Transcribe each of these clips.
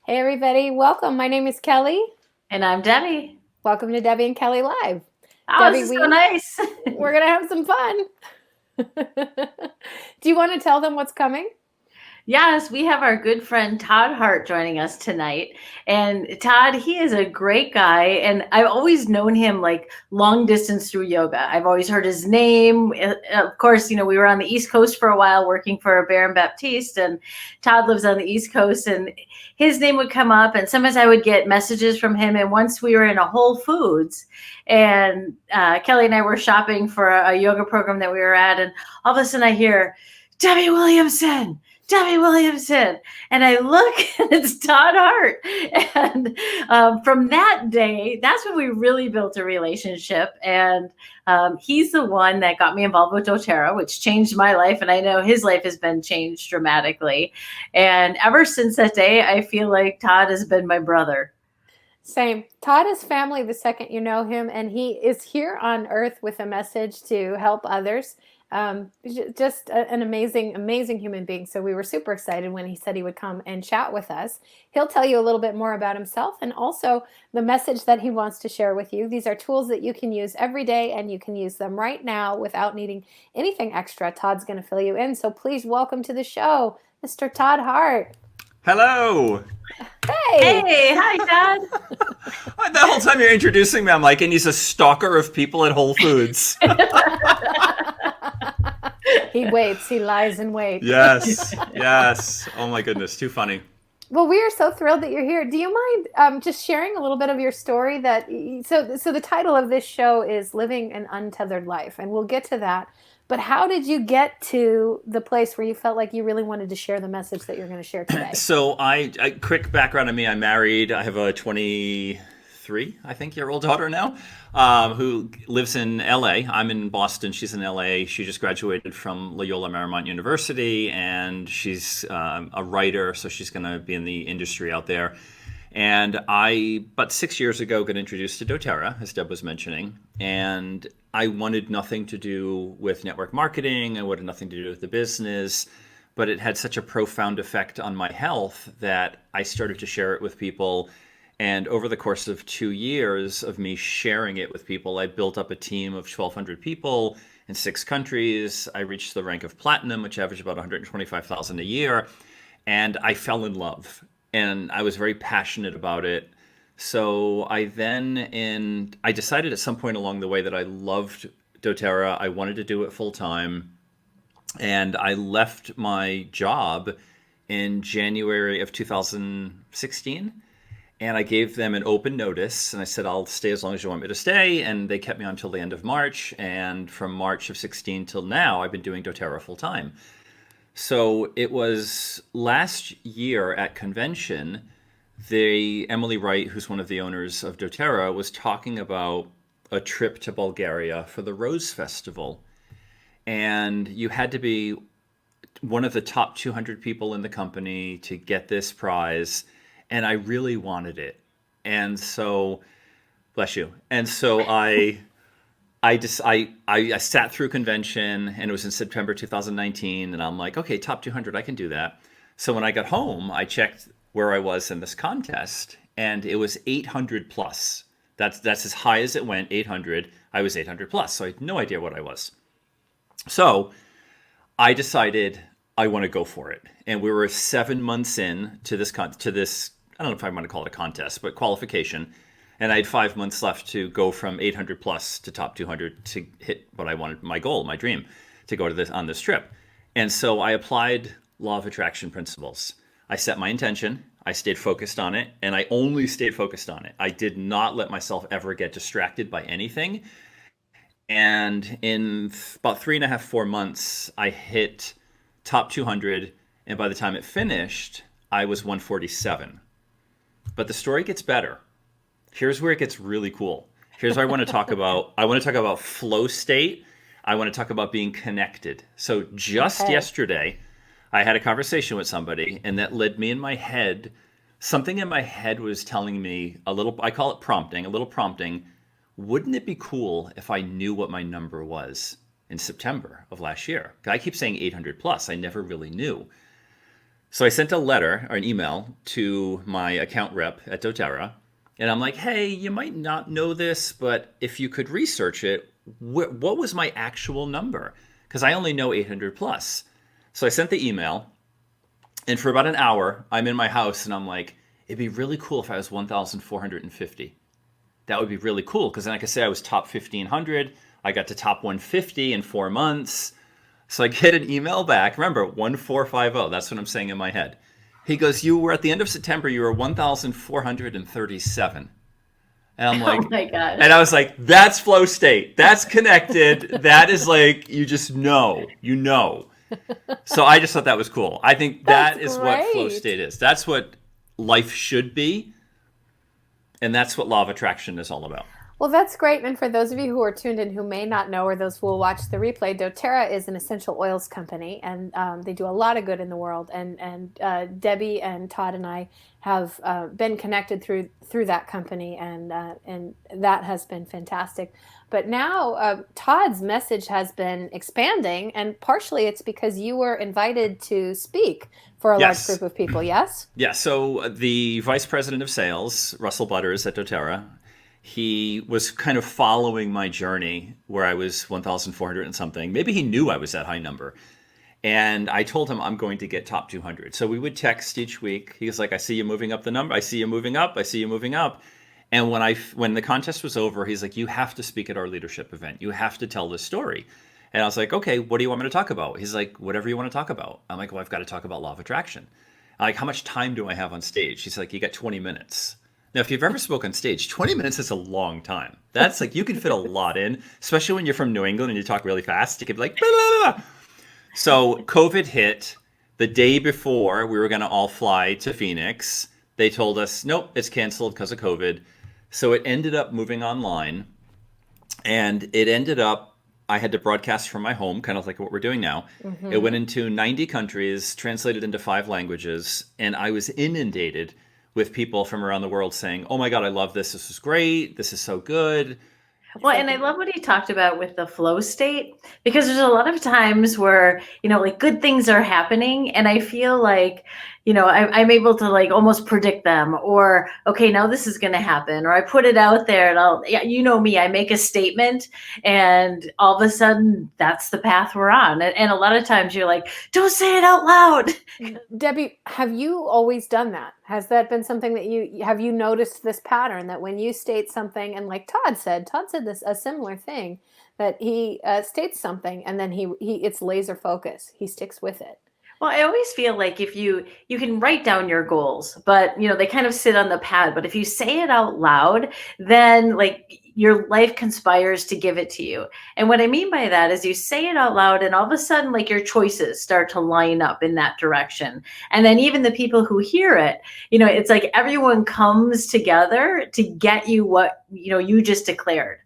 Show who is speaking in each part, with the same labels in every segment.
Speaker 1: Hey everybody, welcome. My name is Kelly.
Speaker 2: And I'm Debbie.
Speaker 1: Welcome to Debbie and Kelly Live.
Speaker 2: Oh, this
Speaker 1: Debbie,
Speaker 2: is so nice.
Speaker 1: we're gonna have some fun. Do you want to tell them what's coming?
Speaker 2: Yes, we have our good friend Todd Hart joining us tonight. And Todd, he is a great guy. And I've always known him like long distance through yoga. I've always heard his name. Of course, we were on the East Coast for a while working for Baron Baptiste, and Todd lives on the East Coast. And his name would come up. And sometimes I would get messages from him. And once we were in a Whole Foods, and Kelly and I were shopping for a yoga program that we were at. And all of a sudden I hear, Debbie Williamson. Debbie Williamson. And I look and it's Todd Hart. And from that day, that's when we really built a relationship. And he's the one that got me involved with doTERRA, which changed my life. And I know his life has been changed dramatically. And ever since that day, I feel like Todd has been my brother.
Speaker 1: Same. Todd is family the second you know him, and he is here on earth with a message to help others. Just an amazing, amazing human being. So we were super excited when he said he would come and chat with us. He'll tell you a little bit more about himself and also the message that he wants to share with you. These are tools that you can use every day, and you can use them right now without needing anything extra. Todd's going to fill you in. So please welcome to the show, Mr. Todd Hart.
Speaker 3: Hello.
Speaker 1: Hey.
Speaker 2: Hey, hi, Todd.
Speaker 3: The whole time you're introducing me, I'm like, and he's a stalker of people at Whole Foods.
Speaker 1: He waits. He lies in wait.
Speaker 3: Yes, yes. Oh my goodness, too funny.
Speaker 1: Well, we are so thrilled that you're here. Do you mind just sharing a little bit of your story? So the title of this show is "Living an Untethered Life," and we'll get to that. But how did you get to the place where you felt like you really wanted to share the message that you're going to share today?
Speaker 3: So I quick background on me. I'm married. I have a 23, I think, year old daughter now, who lives in LA. I'm in Boston. She's in LA. She just graduated from Loyola Marymount University, and she's a writer, so she's going to be in the industry out there. And I, about 6 years ago, got introduced to doTERRA, as Deb was mentioning, and I wanted nothing to do with network marketing. I wanted nothing to do with the business, but it had such a profound effect on my health that I started to share it with people. And over the course of 2 years of me sharing it with people, I built up a team of 1,200 people in 6 countries. I reached the rank of platinum, which averaged about 125,000 a year, and I fell in love. And I was very passionate about it. So I decided at some point along the way that I loved doTERRA. I wanted to do it full time. And I left my job in January of 2016. And I gave them an open notice. And I said, I'll stay as long as you want me to stay. And they kept me on until the end of March. And from March of 16 till now, I've been doing doTERRA full time. So it was last year at convention, Emily Wright, who's one of the owners of doTERRA, was talking about a trip to Bulgaria for the Rose Festival. And you had to be one of the top 200 people in the company to get this prize. And I really wanted it. And so, bless you. And so I sat through convention, and it was in September 2019, and I'm like, okay, top 200, I can do that. So when I got home, I checked where I was in this contest, and it was 800 plus. That's as high as it went, 800. I was 800 plus, so I had no idea what I was. So I decided I want to go for it, and we were 7 months in to this I don't know if I want to call it a contest, but qualification. And I had 5 months left to go from 800 plus to top 200 to hit what I wanted, my goal, my dream, to go to this on this trip. And so I applied law of attraction principles. I set my intention. I stayed focused on it, and I only stayed focused on it. I did not let myself ever get distracted by anything. And in about 3.5, 4 months, I hit top 200. And by the time it finished, I was 147. But the story gets better. Here's where it gets really cool. Here's what I want to talk about. I want to talk about flow state. I want to talk about being connected. So just
Speaker 1: Okay.
Speaker 3: yesterday, I had a conversation with somebody, and that led me in my head. Something in my head was telling me a little, I call it prompting, a little prompting. Wouldn't it be cool if I knew what my number was in September of last year? 'Cause I keep saying 800 plus. I never really knew. So I sent a letter or an email to my account rep at doTERRA, and I'm like, hey, you might not know this, but if you could research it, what was my actual number? Because I only know 800 plus. So I sent the email, and for about an hour, I'm in my house, and I'm like, it'd be really cool if I was 1,450. That would be really cool, because then I could say I was top 1,500. I got to top 150 in 4 months. So I get an email back. Remember, 1450. That's what I'm saying in my head. He goes, you were at the end of September, you were 1,437. And I'm like,
Speaker 2: oh my gosh.
Speaker 3: And I was like, that's flow state. That's connected. That is like, you just know, you know. So I just thought that was cool. I think that is what flow state is. That's what life should be. And that's what law of attraction is all about.
Speaker 1: Well, that's great. And for those of you who are tuned in who may not know, or those who will watch the replay, doTERRA is an essential oils company, and they do a lot of good in the world. And Debbie and Todd and I have been connected through that company, and that has been fantastic. But now Todd's message has been expanding, and partially it's because you were invited to speak for a large group of people, yes?
Speaker 3: Yeah, so the vice president of sales, Russell Butters at doTERRA, he was kind of following my journey where I was 1,400 and something. Maybe he knew I was that high number. And I told him I'm going to get top 200. So we would text each week. He was like, I see you moving up the number. I see you moving up. I see you moving up. And when the contest was over, he's like, you have to speak at our leadership event. You have to tell this story. And I was like, okay, what do you want me to talk about? He's like, whatever you want to talk about. I'm like, well, I've got to talk about law of attraction. I'm like, how much time do I have on stage? He's like, you got 20 minutes. Now, if you've ever spoken on stage, 20 minutes is a long time. That's like, you can fit a lot in, especially when you're from New England and you talk really fast. You could be like, blah, blah, blah. So COVID hit the day before we were going to all fly to Phoenix. They told us, nope, it's canceled because of COVID. So it ended up moving online, and it ended up, I had to broadcast from my home, kind of like what we're doing now. Mm-hmm. It went into 90 countries, translated into 5 languages, and I was inundated with people from around the world saying, oh my God, I love this. This is great. This is so good.
Speaker 2: Well, and I love what he talked about with the flow state, because there's a lot of times where, like good things are happening, and I feel like, I'm able to like almost predict them, or, okay, now this is going to happen, or I put it out there and you know me, I make a statement and all of a sudden that's the path we're on. And a lot of times you're like, don't say it out loud.
Speaker 1: Debbie, have you always done that? Has that been something that have you noticed this pattern that when you state something, and like Todd said this, a similar thing, that he states something and then he it's laser focus. He sticks with it.
Speaker 2: Well, I always feel like if you can write down your goals, but they kind of sit on the pad, but if you say it out loud, then like your life conspires to give it to you. And what I mean by that is you say it out loud and all of a sudden like your choices start to line up in that direction. And then even the people who hear it, it's like everyone comes together to get you what, you just declared.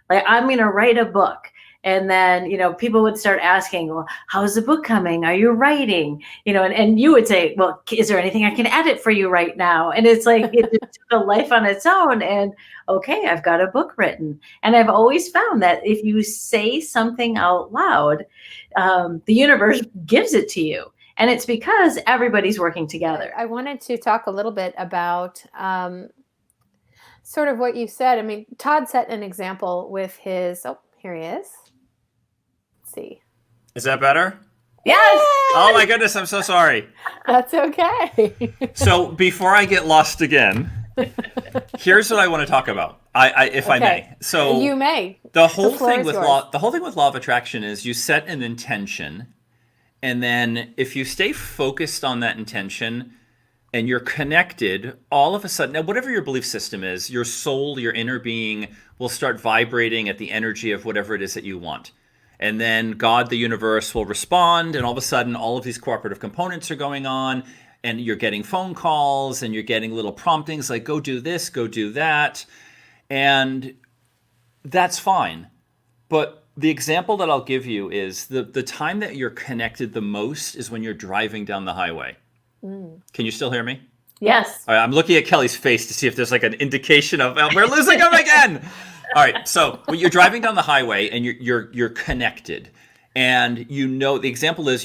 Speaker 2: Like, I'm going to write a book. And then, people would start asking, well, how's the book coming? Are you writing? And you would say, well, is there anything I can edit for you right now? And it's like, it just took a life on its own. And okay, I've got a book written. And I've always found that if you say something out loud, the universe gives it to you. And it's because everybody's working together.
Speaker 1: I wanted to talk a little bit about sort of what you said. I mean, Todd set an example with his, here he is. See.
Speaker 3: Is that better?
Speaker 2: Yes.
Speaker 3: Oh my goodness, I'm so sorry.
Speaker 1: That's okay.
Speaker 3: So before I get lost again, here's what I want to talk about. If I may. So
Speaker 1: you may.
Speaker 3: The whole thing with law of attraction is you set an intention, and then if you stay focused on that intention and you're connected, all of a sudden, now whatever your belief system is, your soul, your inner being will start vibrating at the energy of whatever it is that you want. And then God, the universe, will respond, and all of a sudden, all of these cooperative components are going on, and you're getting phone calls, and you're getting little promptings like, go do this, go do that. And that's fine. But the example that I'll give you is the time that you're connected the most is when you're driving down the highway. Mm. Can you still hear me?
Speaker 2: Yes.
Speaker 3: All right, I'm looking at Kelly's face to see if there's like an indication of, we're losing him again. All right, so when you're driving down the highway and you're connected, And the example is,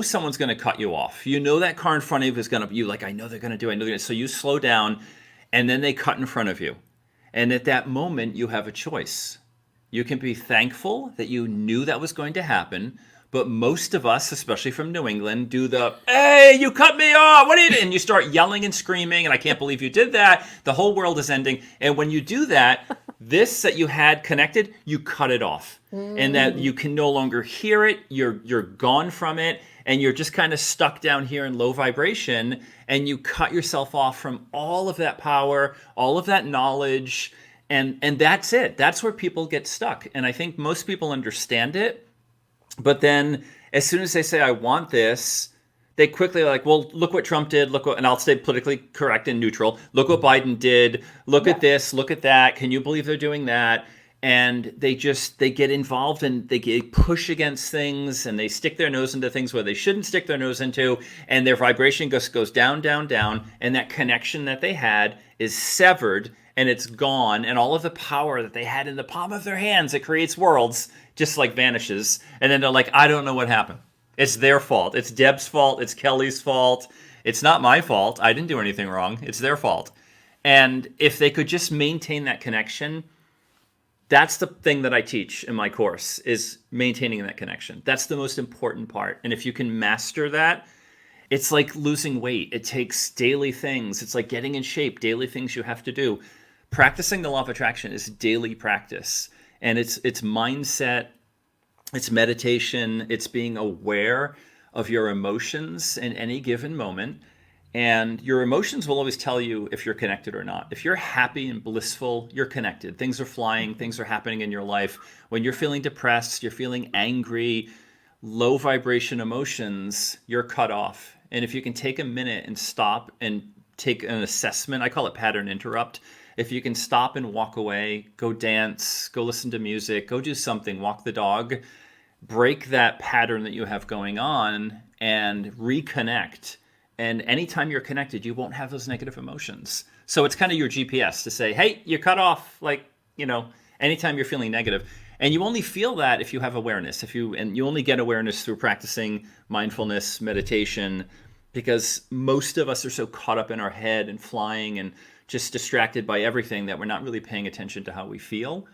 Speaker 3: someone's going to cut you off. That car in front of you is going to, I know they're going to do it. So you slow down, and then they cut in front of you. And at that moment, you have a choice. You can be thankful that you knew that was going to happen. But most of us, especially from New England, do hey, you cut me off. What are you doing? And you start yelling and screaming. And I can't believe you did that. The whole world is ending. And when you do that, this that you had connected, you cut it off. And that you can no longer hear it. You're gone from it. And you're just kind of stuck down here in low vibration. And you cut yourself off from all of that power, all of that knowledge. And that's it. That's where people get stuck. And I think most people understand it. But then as soon as they say, I want this, they quickly are like, well, look what Trump did. And I'll stay politically correct and neutral. Look what Biden did. Look at this. Look at that. Can you believe they're doing that? And they get involved and they push against things and they stick their nose into things where they shouldn't stick their nose into. And their vibration goes down, down, down. And that connection that they had is severed and it's gone. And all of the power that they had in the palm of their hands that creates worlds just like vanishes. And then they're like, I don't know what happened. It's their fault. It's Deb's fault. It's Kelly's fault. It's not my fault. I didn't do anything wrong. It's their fault. And if they could just maintain that connection, that's the thing that I teach in my course, is maintaining that connection. That's the most important part. And if you can master that, it's like losing weight. It takes daily things. It's like getting in shape, daily things you have to do. Practicing the law of attraction is daily practice. And it's mindset, it's meditation, it's being aware of your emotions in any given moment. And your emotions will always tell you if you're connected or not. If you're happy and blissful, you're connected. Things are flying, things are happening in your life. When you're feeling depressed, you're feeling angry, low vibration emotions, you're cut off. And if you can take a minute and stop and take an assessment, I call it pattern interrupt. If you can stop and walk away, go dance, go listen to music, go do something, walk the dog, break that pattern that you have going on and reconnect. And anytime you're connected, you won't have those negative emotions. So it's kind of your GPS to say, hey, you're cut off, anytime you're feeling negative. And you only feel that if you have awareness. And you only get awareness through practicing mindfulness, meditation, because most of us are so caught up in our head and flying and just distracted by everything that we're not really paying attention to how we feel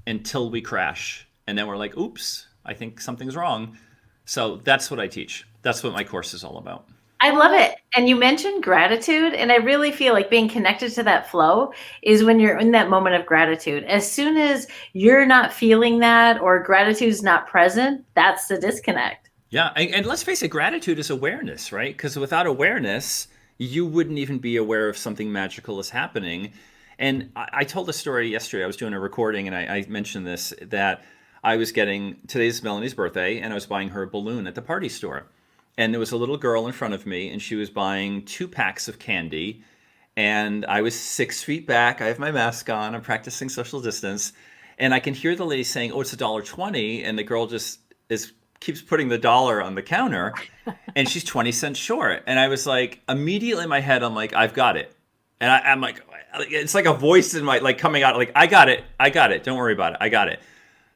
Speaker 3: until we crash. And then we're like, oops, I think something's wrong. So that's what I teach. That's what my course is all about.
Speaker 2: I love it. And you mentioned gratitude, and I really feel like being connected to that flow is when you're in that moment of gratitude. As soon as you're not feeling that or gratitude's not present, that's the disconnect.
Speaker 3: Yeah. And let's face it, gratitude is awareness, right? Because without awareness, you wouldn't even be aware if something magical is happening. And I told a story yesterday. I was doing a recording, and I mentioned this, that today's Melanie's birthday, and I was buying her a balloon at the party store. And there was a little girl in front of me, and she was buying 2 packs of candy. And I was 6 feet back. I have my mask on. I'm practicing social distance. And I can hear the lady saying, oh, it's $1.20. And the girl just keeps putting the dollar on the counter. And she's 20 cents short. And I was like, immediately in my head, I'm like, I've got it. And I'm like, it's like a voice in my, coming out, like, I got it. Don't worry about it. I got it.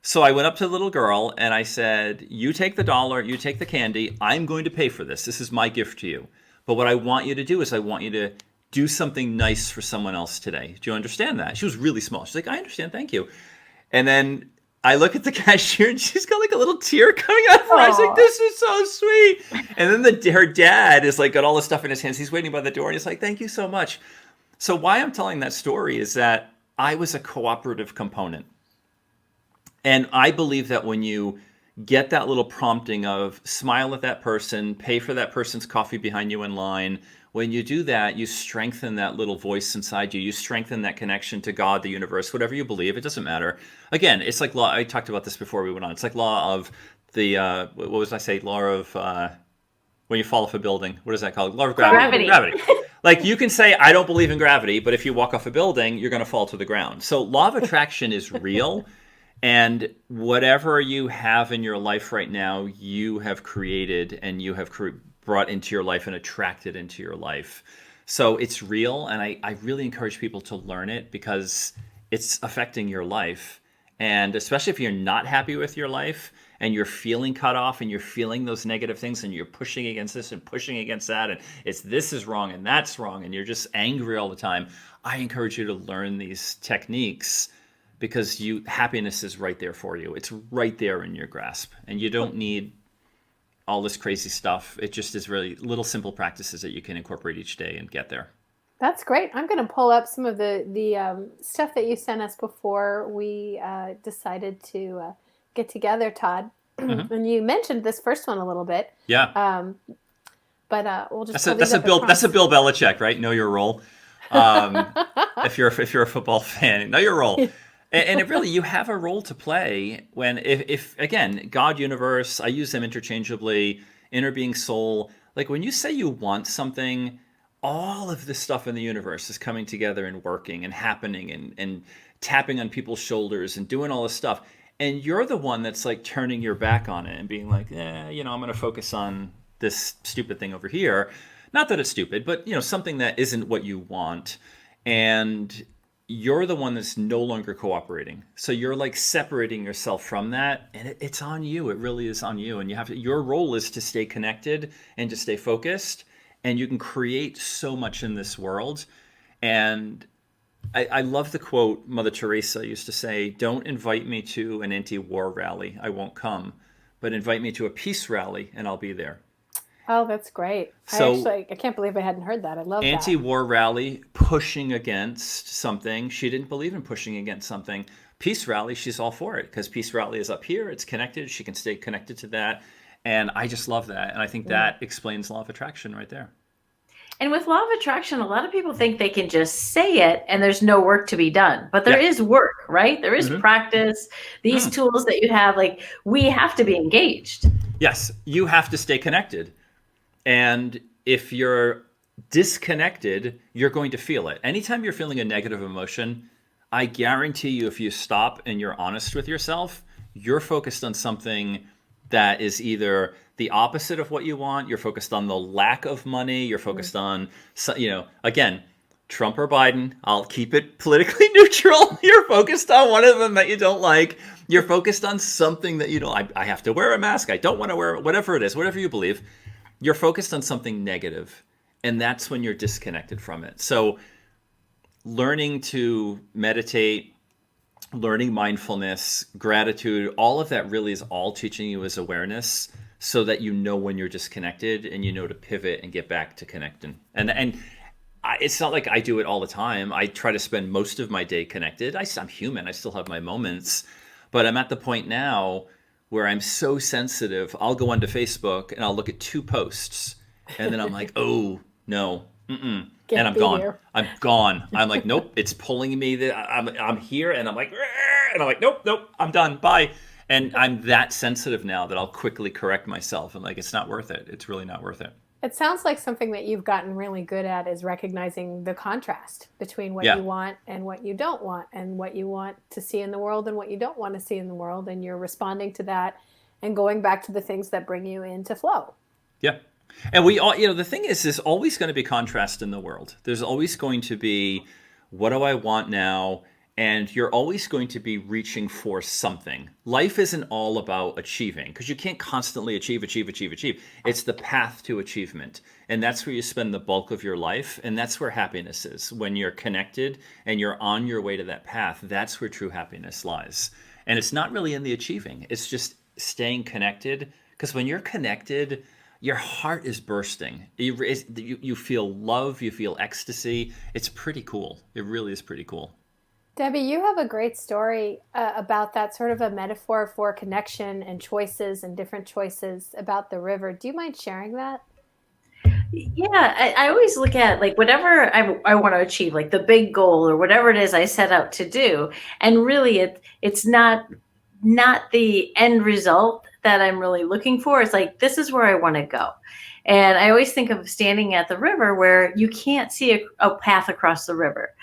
Speaker 3: So I went up to the little girl and I said, you take the dollar, you take the candy. I'm going to pay for this. This is my gift to you. But what I want you to do is I want you to do something nice for someone else today. Do you understand that? She was really small. She's like, I understand. Thank you. And then I look at the cashier and she's got like a little tear coming out of her eyes. Like, this is so sweet. And then her dad is like got all the stuff in his hands. He's waiting by the door and he's like, thank you so much. So why I'm telling that story is that I was a cooperative component. And I believe that when you get that little prompting of smile at that person, pay for that person's coffee behind you in line, when you do that, you strengthen that little voice inside you. You strengthen that connection to God, the universe, whatever you believe. It doesn't matter. Again, it's like law. I talked about this before we went on. It's like law of the, what was I say? Law of when you fall off a building. What is that called? Law of gravity. Gravity. Like you can say, I don't believe in gravity, but if you walk off a building, you're going to fall to the ground. So law of attraction is real. And whatever you have in your life right now, you have created and you have brought into your life and attracted into your life. So it's real. And I really encourage people to learn it because it's affecting your life. And especially if you're not happy with your life and you're feeling cut off and you're feeling those negative things and you're pushing against this and pushing against that and it's this is wrong and that's wrong and you're just angry all the time, I encourage you to learn these techniques because happiness is right there for you. It's right there in your grasp, and you don't need all this crazy stuff. It just is really little simple practices that you can incorporate each day and get there.
Speaker 1: That's great. I'm going to pull up some of the stuff that you sent us before we decided to get together, Todd.
Speaker 3: Mm-hmm.
Speaker 1: And you mentioned this first one a little bit.
Speaker 3: Yeah.
Speaker 1: But we'll just
Speaker 3: that's a Bill Belichick, right? Know your role. If you're a football fan, know your role. And it really, you have a role to play when, if again, God, universe, I use them interchangeably, inner being, soul. Like when you say you want something, all of this stuff in the universe is coming together and working and happening and tapping on people's shoulders and doing all this stuff. And you're the one that's like turning your back on it and being like, I'm going to focus on this stupid thing over here. Not that it's stupid, but something that isn't what you want. And you're the one that's no longer cooperating. So you're like separating yourself from that, and it's on you. It really is on you. And your role is to stay connected and to stay focused, and you can create so much in this world. And I love the quote Mother Teresa used to say, don't invite me to an anti-war rally, I won't come, but invite me to a peace rally and I'll be there.
Speaker 1: Oh, that's great.
Speaker 3: So,
Speaker 1: I can't believe I hadn't heard that. I love that.
Speaker 3: Anti-war rally, pushing against something. She didn't believe in pushing against something. Peace rally, she's all for it because peace rally is up here. It's connected. She can stay connected to that. And I just love that. And I think that explains law of attraction right there.
Speaker 2: And with law of attraction, a lot of people think they can just say it and there's no work to be done. But there is work, right? There is practice. These tools that you have, like, we have to be engaged.
Speaker 3: Yes, you have to stay connected. And if you're disconnected, you're going to feel it. Anytime you're feeling a negative emotion, I guarantee you if you stop and you're honest with yourself, you're focused on something that is either the opposite of what you want, you're focused on the lack of money, you're focused on, again, Trump or Biden, I'll keep it politically neutral. You're focused on one of them that you don't like. You're focused on something that you don't, I have to wear a mask, I don't want to wear it, whatever it is, whatever you believe. You're focused on something negative, and that's when you're disconnected from it. So learning to meditate, learning mindfulness, gratitude, all of that really is all teaching you is awareness so that you know when you're disconnected and you know to pivot and get back to connecting. And it's not like I do it all the time. I try to spend most of my day connected. I'm human. I still have my moments. But I'm at the point now where I'm so sensitive, I'll go onto Facebook and I'll look at 2 posts and then I'm like, oh, no, and I'm gone. Here. I'm gone. I'm like, nope, it's pulling me. I'm here and I'm like, nope, I'm done. Bye. And I'm that sensitive now that I'll quickly correct myself. And like, it's not worth it. It's really not worth it.
Speaker 1: It sounds like something that you've gotten really good at is recognizing the contrast between what you want and what you don't want, and what you want to see in the world and what you don't want to see in the world. And you're responding to that and going back to the things that bring you into flow.
Speaker 3: Yeah. And we all, the thing is, there's always going to be contrast in the world. There's always going to be, what do I want now? And you're always going to be reaching for something. Life isn't all about achieving, because you can't constantly achieve. It's the path to achievement. And that's where you spend the bulk of your life. And that's where happiness is. When you're connected and you're on your way to that path, that's where true happiness lies. And it's not really in the achieving. It's just staying connected. Because when you're connected, your heart is bursting. You feel love. You feel ecstasy. It's pretty cool. It really is pretty cool.
Speaker 1: Debbie, you have a great story about that, sort of a metaphor for connection and choices and different choices about the river. Do you mind sharing that?
Speaker 2: Yeah, I always look at like whatever I want to achieve, like the big goal or whatever it is I set out to do. And really it's not the end result that I'm really looking for. It's like, this is where I want to go. And I always think of standing at the river where you can't see a path across the river.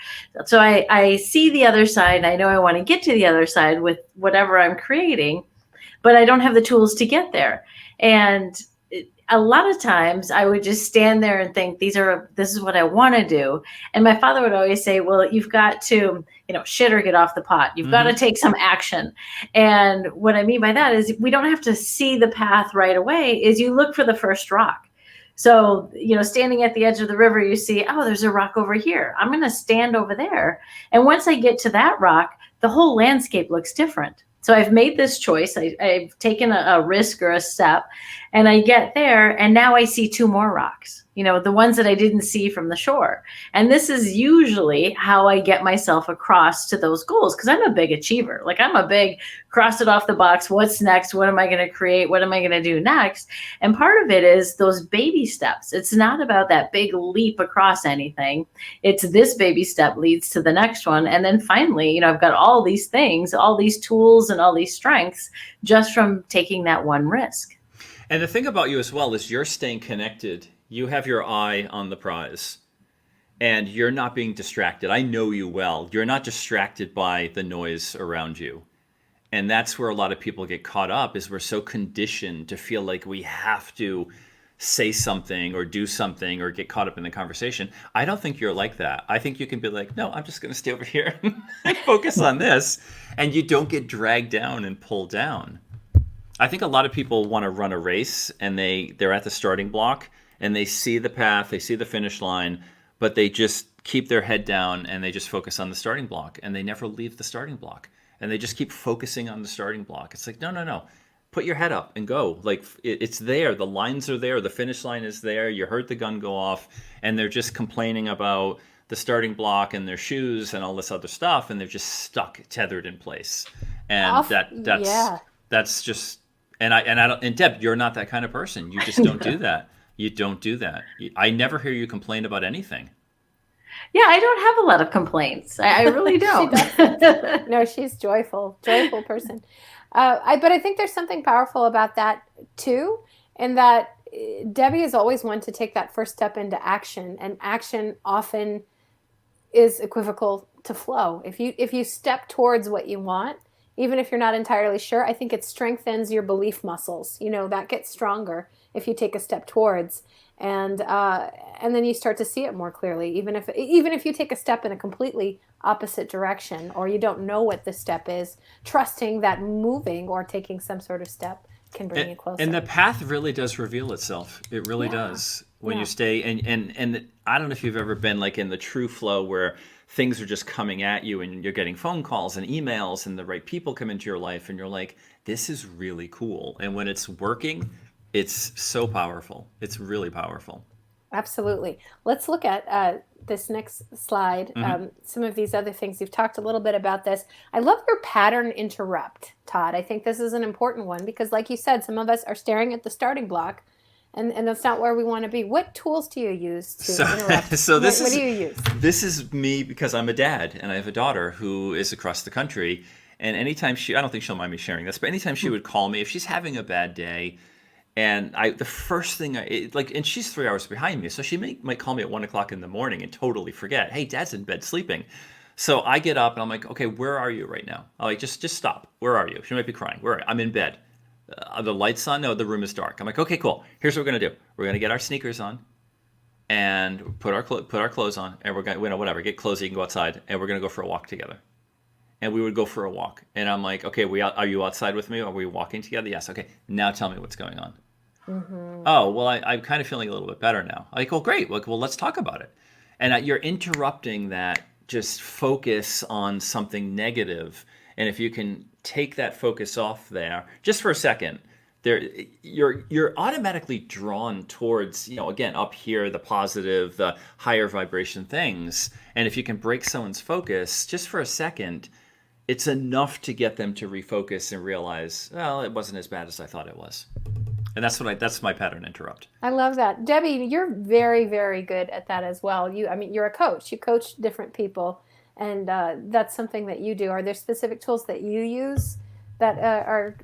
Speaker 2: So I see the other side, and I know I want to get to the other side with whatever I'm creating, but I don't have the tools to get there. And a lot of times I would just stand there and think, this is what I want to do. And my father would always say, well, you've got to, shit or get off the pot. You've got to take some action. And what I mean by that is we don't have to see the path right away, is you look for the first rock. So, standing at the edge of the river, you see, oh, there's a rock over here. I'm going to stand over there. And once I get to that rock, the whole landscape looks different. So I've made this choice. I've taken a risk or a step, and I get there, and now I see two more rocks, the ones that I didn't see from the shore. And this is usually how I get myself across to those goals, because I'm a big achiever. Like, I'm a big cross it off the box. What's next? What am I going to create? What am I going to do next? And part of it is those baby steps. It's not about that big leap across anything. It's this baby step leads to the next one. And then finally, I've got all these things, all these tools and all these strengths just from taking that one risk.
Speaker 3: And the thing about you as well is you're staying connected. You have your eye on the prize, and you're not being distracted. I know you well. You're not distracted by the noise around you. And that's where a lot of people get caught up, is we're so conditioned to feel like we have to say something or do something or get caught up in the conversation. I don't think you're like that. I think you can be like, no, I'm just going to stay over here and focus on this. And you don't get dragged down and pulled down. I think a lot of people want to run a race, and they're at the starting block and they see the path, they see the finish line, but they just keep their head down and they just focus on the starting block, and they never leave the starting block, and they just keep focusing on the starting block. It's like, no. Put your head up and go. Like, it's there. The lines are there. The finish line is there. You heard the gun go off, and they're just complaining about the starting block and their shoes and all this other stuff, and they're just stuck, tethered in place. And that's just. And Deb, you're not that kind of person. You just don't do that. You don't do that. I never hear you complain about anything.
Speaker 2: Yeah, I don't have a lot of complaints. I really don't.
Speaker 1: No, she's joyful person. But I think there's something powerful about that too, in that Debbie is always one to take that first step into action, and action often is equivocal to flow. If you step towards what you want, even if you're not entirely sure, I think it strengthens your belief muscles. That gets stronger if you take a step towards, and then you start to see it more clearly. Even if you take a step in a completely opposite direction, or you don't know what the step is, trusting that moving or taking some sort of step can bring you closer.
Speaker 3: And the path really does reveal itself. It really does when you stay. And I don't know if you've ever been like in the true flow where things are just coming at you and you're getting phone calls and emails and the right people come into your life and you're like, this is really cool. And when it's working, it's so powerful. It's really powerful.
Speaker 1: Absolutely. Let's look at this next slide. Some of these other things. You've talked a little bit about this. I love your pattern interrupt, Todd. I think this is an important one because, like you said, some of us are staring at the starting block, and that's not where we want to be. What tools do you use to interrupt? What do you use?
Speaker 3: This is me because I'm a dad and I have a daughter who is across the country. And anytime I don't think she'll mind me sharing this, but anytime she would call me, if she's having a bad day, and the first thing and she's 3 hours behind me, so she might call me at 1 o'clock in the morning and totally forget, hey, Dad's in bed sleeping. So I get up and I'm like, okay, where are you right now? I'm like, just stop. Where are you? She might be crying. I'm in bed. The light's on? No, the room is dark. I'm like, okay, cool. Here's what we're gonna do. We're gonna get our sneakers on, and put our clothes on, and we're gonna get clothes so you can go outside, and we're gonna go for a walk together. And we would go for a walk, and I'm like, okay, are you outside with me? Are we walking together? Yes. Okay. Now tell me what's going on. Oh, well, I'm kind of feeling a little bit better now. I'm like, well, great. Well, let's talk about it. And you're interrupting that just focus on something negative. And if you can take that focus off there just for a second, you're automatically drawn towards, again, up here, the positive, the higher vibration things. And if you can break someone's focus just for a second, it's enough to get them to refocus and realize, well, it wasn't as bad as I thought it was. And that's my pattern interrupt.
Speaker 1: I love that. Debbie, you're very, very good at that as well. You're a coach. You coach different people, and that's something that you do. Are there specific tools that you use that are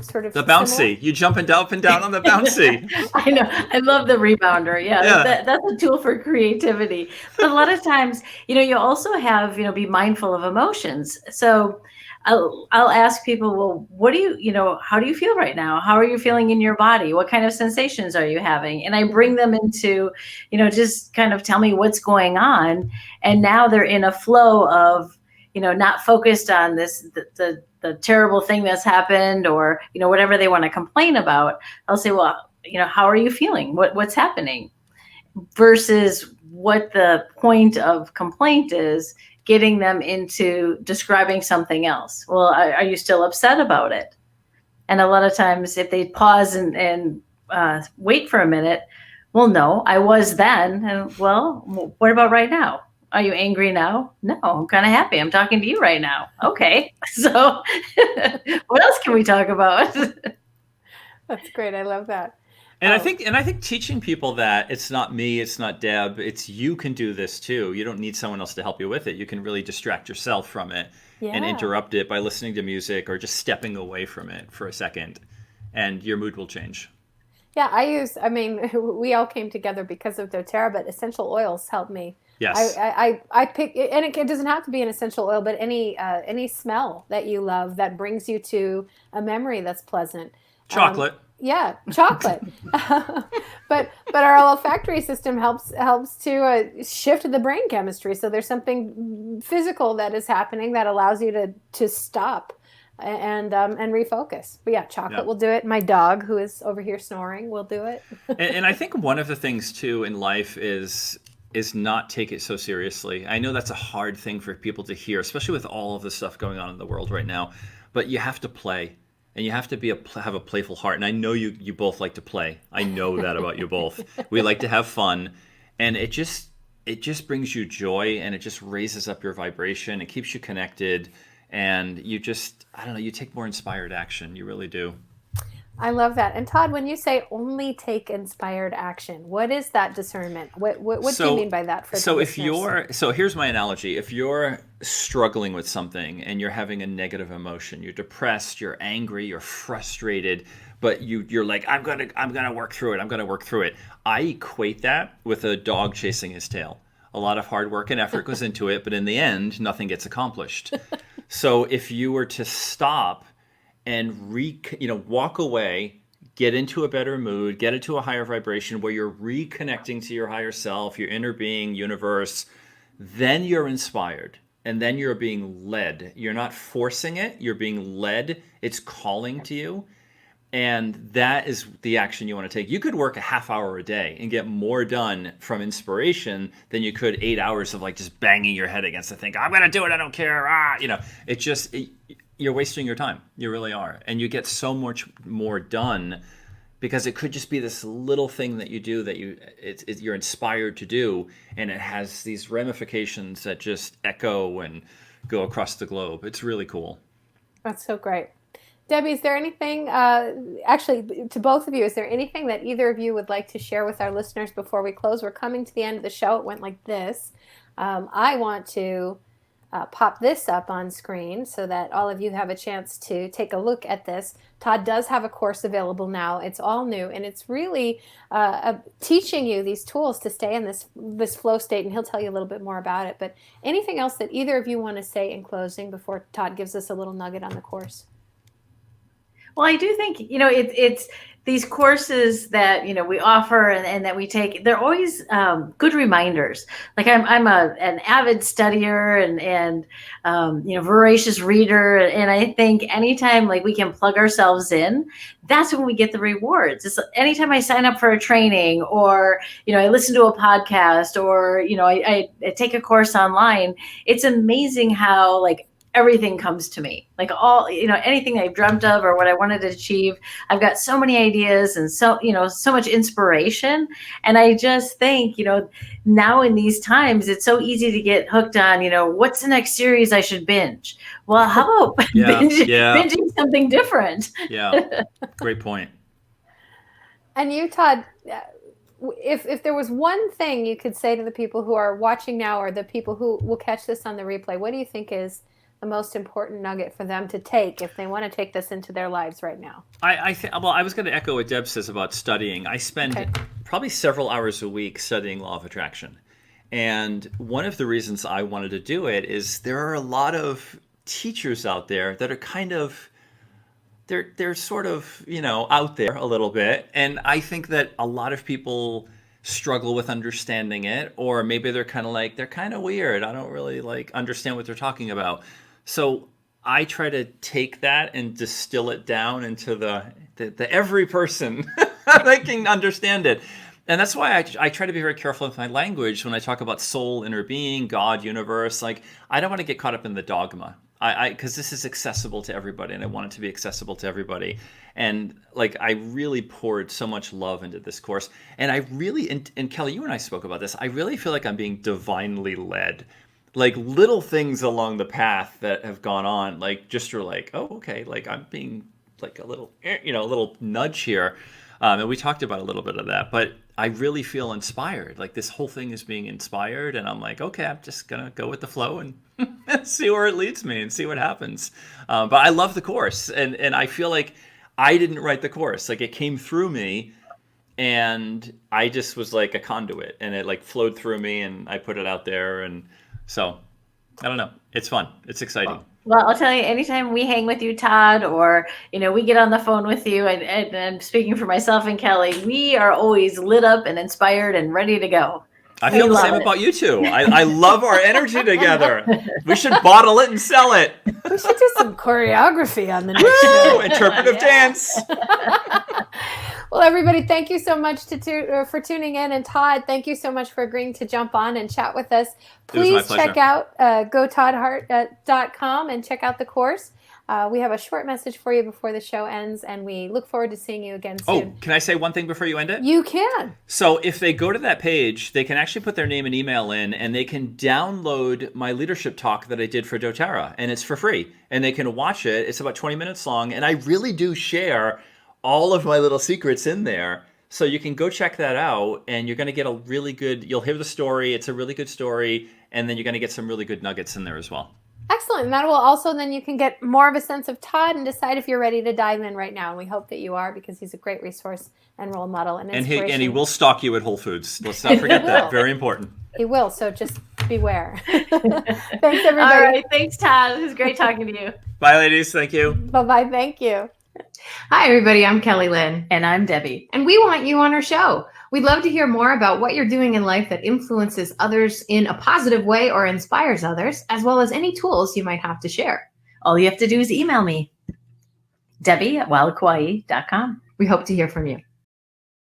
Speaker 1: sort of
Speaker 3: the bouncy?
Speaker 1: Similar?
Speaker 3: You jumping up and down on the bouncy.
Speaker 2: I know. I love the rebounder. Yeah. That's a tool for creativity. But a lot of times, you also have, be mindful of emotions. So I'll ask people, well, what do you, how do you feel right now? How are you feeling in your body? What kind of sensations are you having? And I bring them into, just kind of tell me what's going on. And now they're in a flow of, not focused on the terrible thing that's happened, or, whatever they want to complain about. I'll say, well, how are you feeling? What's happening? Versus what the point of complaint is, getting them into describing something else. Well, are you still upset about it? And a lot of times if they pause and wait for a minute, well, no, I was then. And well, what about right now? Are you angry now? No, I'm kind of happy. I'm talking to you right now. Okay. So what else can we talk about?
Speaker 1: That's great. I love that.
Speaker 3: And I think teaching people that it's not me, it's not Deb, it's you can do this too. You don't need someone else to help you with it. You can really distract yourself from it and interrupt it by listening to music or just stepping away from it for a second, and your mood will change.
Speaker 1: Yeah, we all came together because of doTERRA, but essential oils helped me.
Speaker 3: Yes.
Speaker 1: I pick, and it doesn't have to be an essential oil, but any smell that you love that brings you to a memory that's pleasant.
Speaker 3: Chocolate.
Speaker 1: Yeah, chocolate. but our olfactory system helps to shift the brain chemistry. So there's something physical that is happening that allows you to stop and refocus. But yeah, chocolate will do it. My dog, who is over here snoring, will do it.
Speaker 3: and I think one of the things too in life is not take it so seriously. I know that's a hard thing for people to hear, especially with all of the stuff going on in the world right now. But you have to play. And you have to have a playful heart. And I know you both like to play. I know that about you both. We like to have fun. And it just brings you joy, and it just raises up your vibration. It keeps you connected. And you just, I don't know, you take more inspired action. You really do.
Speaker 1: I love that. And Todd, when you say only take inspired action, what is that discernment? What do you mean by that for the listeners?
Speaker 3: So here's my analogy. If you're struggling with something and you're having a negative emotion, you're depressed, you're angry, you're frustrated, but you're like, I'm gonna work through it. I'm gonna work through it. I equate that with a dog chasing his tail. A lot of hard work and effort goes into it, but in the end, nothing gets accomplished. So if you were to stop and walk away, get into a better mood, get into a higher vibration where you're reconnecting to your higher self, your inner being, universe, then you're inspired. And then you're being led. You're not forcing it. You're being led. It's calling to you. And that is the action you want to take. You could work a half hour a day and get more done from inspiration than you could 8 hours of like just banging your head against the thing. I'm going to do it. I don't care. You're wasting your time. You really are. And you get so much more done because it could just be this little thing that you do that you're inspired to do. And it has these ramifications that just echo and go across the globe. It's really cool.
Speaker 1: That's so great. Debbie, is there anything, actually, to both of you, is there anything that either of you would like to share with our listeners before we close? We're coming to the end of the show. It went like this. I want to pop this up on screen so that all of you have a chance to take a look at this. Todd does have a course available now. It's all new, and it's really teaching you these tools to stay in this flow state, and he'll tell you a little bit more about it. But anything else that either of you want to say in closing before Todd gives us a little nugget on the course?
Speaker 2: Well, I do think, it's these courses that, we offer and that we take, they're always good reminders. Like I'm an avid studier and voracious reader. And I think anytime like we can plug ourselves in, that's when we get the rewards. It's anytime I sign up for a training or, I listen to a podcast or, I take a course online, it's amazing how like everything comes to me, like all, anything I've dreamt of or what I wanted to achieve. I've got so many ideas and so much inspiration. And I just think, now in these times, it's so easy to get hooked on, what's the next series I should binge? Well, how about binging something different?
Speaker 3: Yeah, great point.
Speaker 1: And you, Todd, if there was one thing you could say to the people who are watching now or the people who will catch this on the replay, what do you think is the most important nugget for them to take if they want to take this into their lives right now?
Speaker 3: I was going to echo what Deb says about studying. I spend probably several hours a week studying law of attraction. And one of the reasons I wanted to do it is there are a lot of teachers out there that are kind of they're sort of, out there a little bit. And I think that a lot of people struggle with understanding it, or maybe they're kind of weird. I don't really understand what they're talking about. So I try to take that and distill it down into the every person that can understand it. And that's why I try to be very careful with my language when I talk about soul, inner being, God, universe. I don't want to get caught up in the dogma. Because this is accessible to everybody, and I want it to be accessible to everybody. And I really poured so much love into this course. And I really, and Kelly, you and I spoke about this, I really feel like I'm being divinely led. Little things along the path that have gone on, just you're oh, okay, I'm being a little, a little nudge here. And we talked about a little bit of that, but I really feel inspired. This whole thing is being inspired, and I'm okay, I'm just gonna go with the flow and see where it leads me and see what happens. But I love the course, and I feel like I didn't write the course. It came through me, and I just was a conduit, and it flowed through me, and I put it out there, and so I don't know. It's fun. It's exciting.
Speaker 2: Well, I'll tell you, anytime we hang with you, Todd, or, we get on the phone with you, and I'm speaking for myself and Kelly, we are always lit up and inspired and ready to go.
Speaker 3: I feel the same about you two. I love our energy together. We should bottle it and sell it.
Speaker 1: We should do some choreography on the next show.
Speaker 3: Interpretive dance.
Speaker 1: Well, everybody, thank you so much for tuning in. And Todd, thank you so much for agreeing to jump on and chat with us. Please check out gotoddhart.com and check out the course. We have a short message for you before the show ends, and we look forward to seeing you again soon.
Speaker 3: Oh, can I say one thing before you end it?
Speaker 1: You can.
Speaker 3: So if they go to that page, they can actually put their name and email in, and they can download my leadership talk that I did for doTERRA, and it's for free. And they can watch it. It's about 20 minutes long, and I really do share all of my little secrets in there. So you can go check that out, and you're going to get a really good, you'll hear the story. It's a really good story, and then you're going to get some really good nuggets in there as well.
Speaker 1: Excellent. And that will also, then you can get more of a sense of Todd and decide if you're ready to dive in right now. And we hope that you are, because he's a great resource and role model and inspiration.
Speaker 3: And he will stalk you at Whole Foods. Let's not forget that. Very important.
Speaker 1: He will. So just beware. Thanks, everybody.
Speaker 2: All right. Thanks, Todd. It was great talking to you.
Speaker 3: Bye, ladies. Thank you.
Speaker 1: Bye-bye. Thank you.
Speaker 4: Hi, everybody. I'm Kelly Lynn.
Speaker 2: And I'm Debbie.
Speaker 4: And we want you on our show. We'd love to hear more about what you're doing in life that influences others in a positive way or inspires others, as well as any tools you might have to share.
Speaker 2: All you have to do is email me, Debbie@wildkauai.com.
Speaker 4: We hope to hear from you.